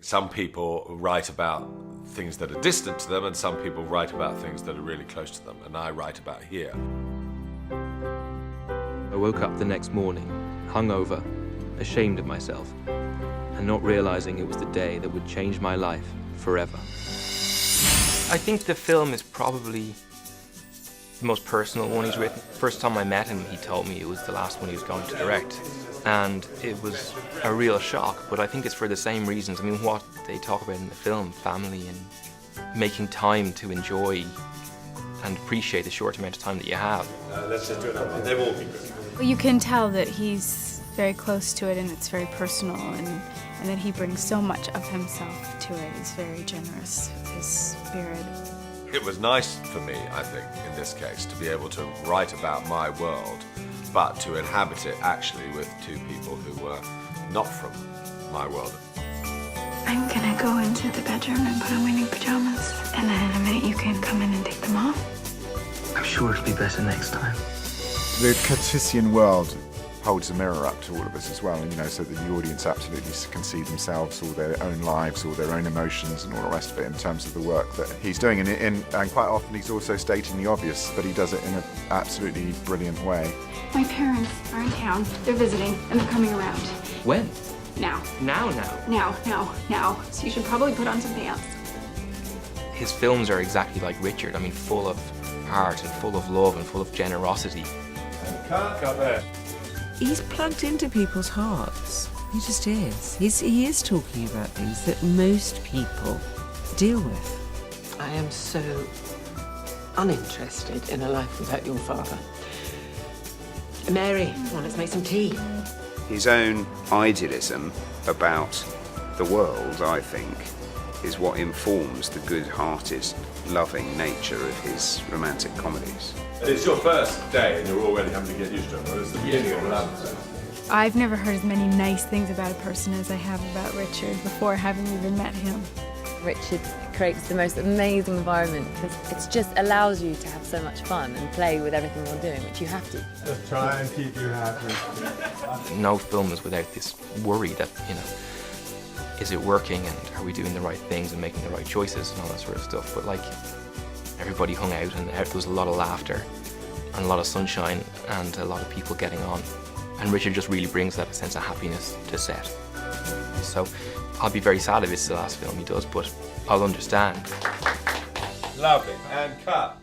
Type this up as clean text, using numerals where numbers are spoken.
Some people write about things that are distant to them, and some people write about things that are really close to them, and I write about here. I woke up the next morning, hungover, ashamed of myself, and not realizing it was the day that would change my life forever. I think the film is probably the most personal one he's written. First time I met him, he told me it was the last one he was going to direct. And it was a real shock, but I think it's for the same reasons. I mean, what they talk about in the film, family and making time to enjoy and appreciate the short amount of time that you have. Let's just do it. They've all been good. Well, you can tell that he's very close to it and it's very personal, and that he brings so much of himself to it. He's very generous with his spirit. It was nice for me, I think, in this case, to be able to write about my world, but to inhabit it actually with two people who were not from my world. I'm gonna go into the bedroom and put on my new pajamas, and then in a minute you can come in and take them off. I'm sure it'll be better next time. The Cartesian world holds a mirror up to all of us as well, you know, so that the audience absolutely can see themselves, all their own lives, all their own emotions and all the rest of it in terms of the work that he's doing. And quite often he's also stating the obvious, but he does it in an absolutely brilliant way. My parents are in town. They're visiting, and they're coming around. When? Now. Now. Now. So you should probably put on something else. His films are exactly like Richard. I mean, full of heart and full of love and full of generosity. Cut there. He's plugged into people's hearts. He just is. He is talking about things that most people deal with. I am so uninterested in a life without your father. Mary, well, let's make some tea. His own idealism about the world, I think, is what informs the good-hearted, loving nature of his romantic comedies. It's your first day and you're already having to get used to it, or it's the beginning of another. I've never heard as many nice things about a person as I have about Richard before having even met him. Richard creates the most amazing environment because it just allows you to have so much fun and play with everything you're doing, which you have to. Just try and keep you happy. No film is without this worry that, you know, is it working and are we doing the right things and making the right choices and all that sort of stuff. But like, everybody hung out and there was a lot of laughter and a lot of sunshine and a lot of people getting on. And Richard just really brings that sense of happiness to set. So I'll be very sad if it's the last film he does, but I'll understand. Lovely. And cut.